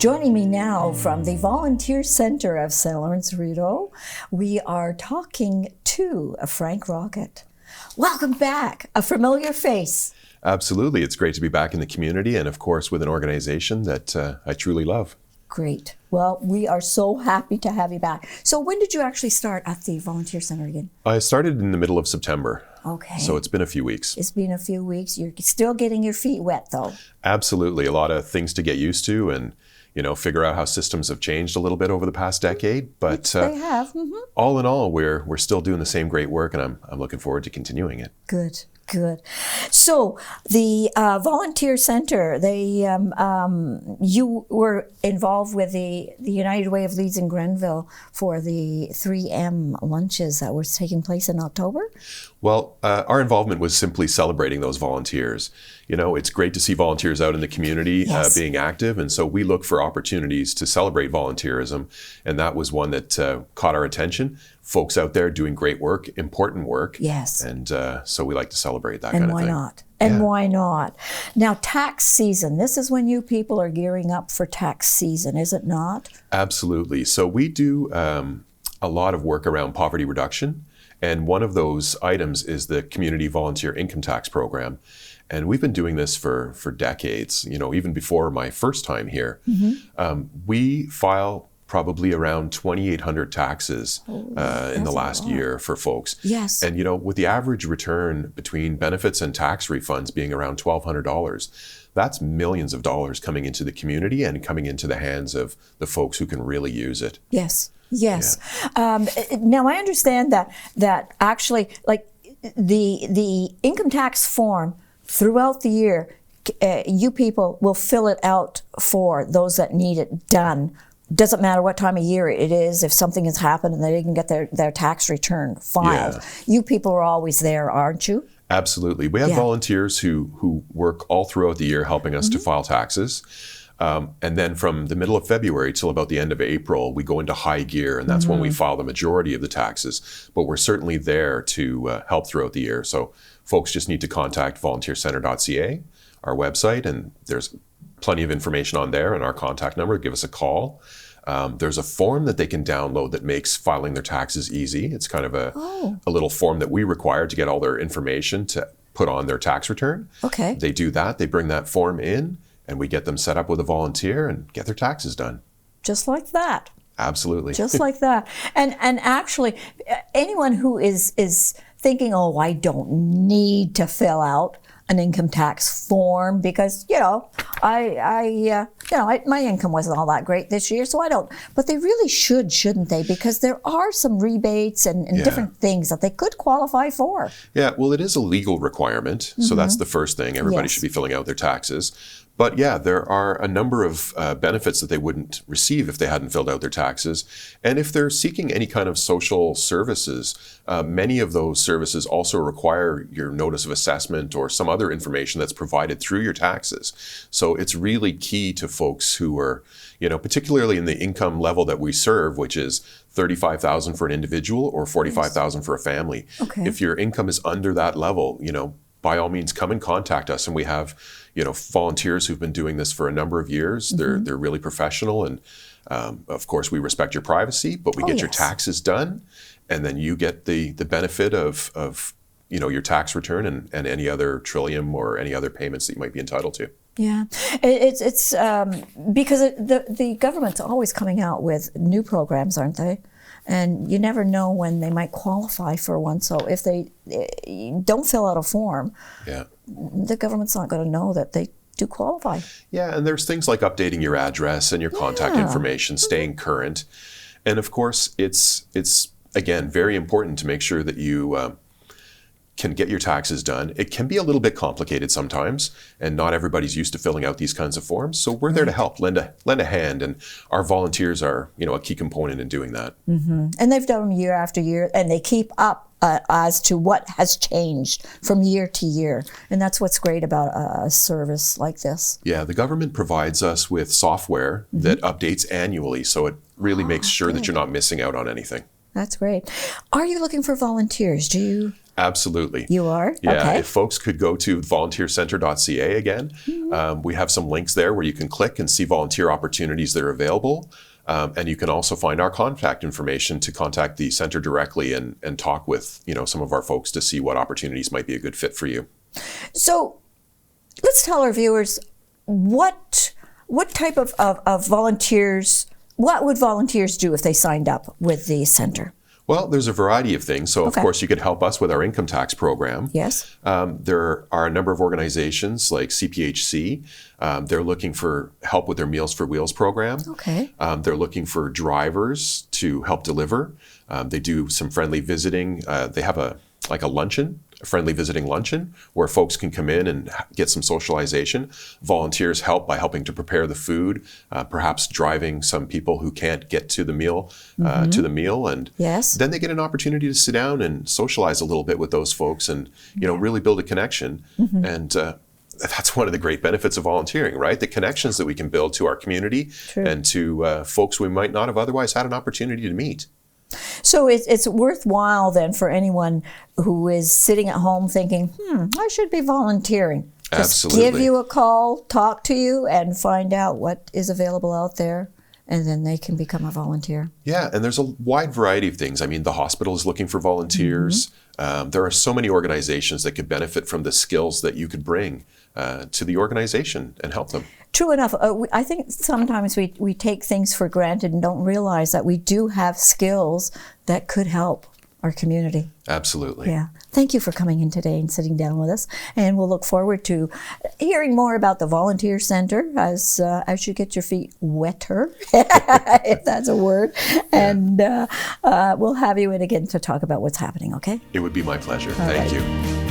Joining me now from the Volunteer Center of Lawrence-Rideau, we are talking to Frank Rockett. Welcome back, a familiar face. Absolutely. It's great to be back in the community and, of course, with an organization that I truly love. Great. Well, we are so happy to have you back. So when did you actually start at the Volunteer Center again? I started in the middle of September. Okay. So it's been a few weeks. It's been a few weeks. You're still getting your feet wet, though. Absolutely. A lot of things to get used to and, figure out how systems have changed a little bit over the past decade. But they have. Mm-hmm. All in all, we're still doing the same great work, and I'm looking forward to continuing it. Good. Good. So the Volunteer Center, you were involved with the United Way of Leeds in Grenville for the 3M lunches that was taking place in October? Well, our involvement was simply celebrating those volunteers. It's great to see volunteers out in the community being active, and so we look for opportunities to celebrate volunteerism, and that was one that caught our attention. Folks out there doing great work, important work. Yes. And so we like to celebrate that kind of thing. And why not? And why not? Now, tax season. This is when you people are gearing up for tax season, is it not? Absolutely. So we do a lot of work around poverty reduction. And one of those items is the Community Volunteer Income Tax Program. And we've been doing this for decades, even before my first time here. Mm-hmm. We file probably around 2,800 taxes in the last year for folks. Yes. And, with the average return between benefits and tax refunds being around $1,200, that's millions of dollars coming into the community and coming into the hands of the folks who can really use it. Yes. Yes. Yeah. Now, I understand that actually, like the income tax form throughout the year, you people will fill it out for those that need it done. Doesn't matter what time of year it is, if something has happened and they didn't get their tax return filed. Yeah. You people are always there, aren't you? Absolutely. We have volunteers who work all throughout the year helping us to file taxes. And then from the middle of February till about the end of April, we go into high gear, and that's when we file the majority of the taxes. But we're certainly there to help throughout the year. So folks just need to contact volunteercenter.ca, our website, and there's plenty of information on there and our contact number. Give us a call. There's a form that they can download that makes filing their taxes easy. It's kind of a little form that we require to get all their information to put on their tax return. Okay. They do that. They bring that form in, and we get them set up with a volunteer and get their taxes done. Just like that. Absolutely. Just like that. And actually, anyone who is thinking, oh, I don't need to fill out an income tax form because, my income wasn't all that great this year, so I don't. But they really shouldn't they? Because there are some rebates and different things that they could qualify for. Yeah, well, it is a legal requirement, so that's the first thing. Everybody should be filling out their taxes. But yeah, there are a number of benefits that they wouldn't receive if they hadn't filled out their taxes. And if they're seeking any kind of social services, many of those services also require your notice of assessment or some other information that's provided through your taxes. So it's really key to folks who are, particularly in the income level that we serve, which is $35,000 for an individual or $45,000 for a family. Okay. If your income is under that level, by all means, come and contact us. And we have, volunteers who've been doing this for a number of years. They're really professional. And of course, we respect your privacy, but we get your taxes done. And then you get the benefit of your tax return and any other Trillium or any other payments that you might be entitled to. Yeah, it's because the government's always coming out with new programs, aren't they? And you never know when they might qualify for one. So if they don't fill out a form, the government's not going to know that they do qualify. Yeah, and there's things like updating your address and your contact information, staying current. And of course, it's again, very important to make sure that you can get your taxes done. It can be a little bit complicated sometimes, and not everybody's used to filling out these kinds of forms. So we're there to help, lend a hand, and our volunteers are, a key component in doing that. Mm-hmm. And they've done them year after year, and they keep up as to what has changed from year to year. And that's what's great about a service like this. Yeah, the government provides us with software that updates annually, so it really makes sure that you're not missing out on anything. That's great. Are you looking for volunteers? Do you? Absolutely. You are? Yeah, Okay. if folks could go to volunteercenter.ca again, we have some links there where you can click and see volunteer opportunities that are available. And you can also find our contact information to contact the center directly and talk with, some of our folks to see what opportunities might be a good fit for you. So let's tell our viewers what type of volunteers, what would volunteers do if they signed up with the center? Well, there's a variety of things. So, of course, you could help us with our income tax program. Yes. There are a number of organizations like CPHC. They're looking for help with their Meals for Wheels program. Okay. They're looking for drivers to help deliver. They do some friendly visiting. They have a luncheon, a friendly visiting luncheon, where folks can come in and get some socialization. Volunteers help by helping to prepare the food, perhaps driving some people who can't get to the meal, and yes. then they get an opportunity to sit down and socialize a little bit with those folks, and really build a connection. And that's one of the great benefits of volunteering, right? The connections that we can build to our community and to folks we might not have otherwise had an opportunity to meet. So it's worthwhile then for anyone who is sitting at home thinking, I should be volunteering. Just Absolutely. give you a call, talk to you, and find out what is available out there, and then they can become a volunteer. Yeah, and there's a wide variety of things. I mean, the hospital is looking for volunteers. There are so many organizations that could benefit from the skills that you could bring to the organization and help them. True enough. I think sometimes we take things for granted and don't realize that we do have skills that could help our community. Absolutely. Yeah. Thank you for coming in today and sitting down with us. And we'll look forward to hearing more about the Volunteer Center as you get your feet wetter, if that's a word. And we'll have you in again to talk about what's happening, okay? It would be my pleasure. Thank you.